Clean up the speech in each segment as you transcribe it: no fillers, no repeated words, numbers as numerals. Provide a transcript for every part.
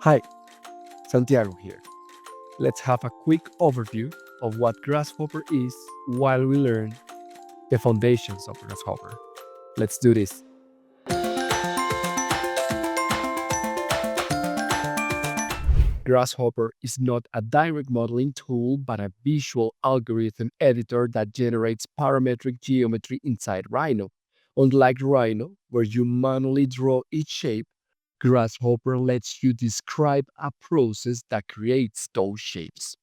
Hi, Santiago here. Let's have a quick overview of what Grasshopper is while we learn the foundations of Grasshopper. Let's do this. Grasshopper is not a direct modeling tool, but a visual algorithm editor that generates parametric geometry inside Rhino. Unlike Rhino, where you manually draw each shape, Grasshopper lets you describe a process that creates those shapes.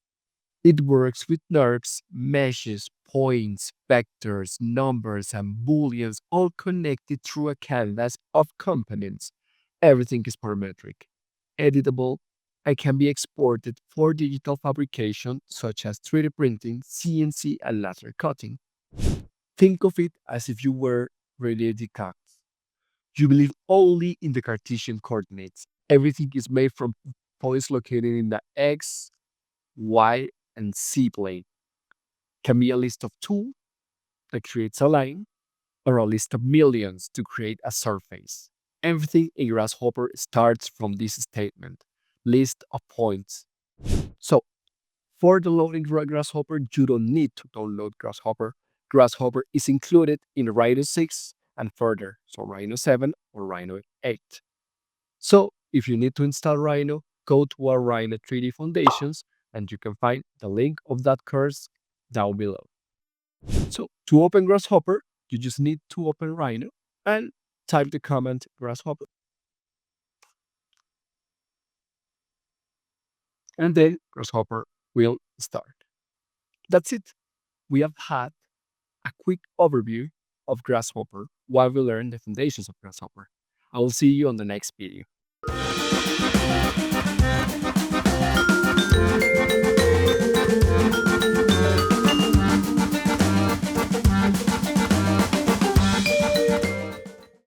It works with NURBS, meshes, points, vectors, numbers, and booleans all connected through a canvas of components. Everything is parametric, editable, and can be exported for digital fabrication such as 3D printing, CNC, and laser cutting. Think of it as if you were René Descartes. You believe only in the Cartesian coordinates. Everything is made from points located in the x, y, and z plane. Can be a list of two that creates a line, or a list of millions to create a surface. Everything in Grasshopper starts from this statement, list of points. So, for downloading Grasshopper, you don't need to download Grasshopper. Grasshopper is included in Rhino 6 and further, so Rhino 7 or Rhino 8. So, if you need to install Rhino, go to our Rhino 3D Foundations and you can find the link of that course down below. So, to open Grasshopper, you just need to open Rhino and type the command Grasshopper. And then Grasshopper will start. That's it. We have had a quick overview of Grasshopper while we learn the foundations of Grasshopper. I will see you on the next video.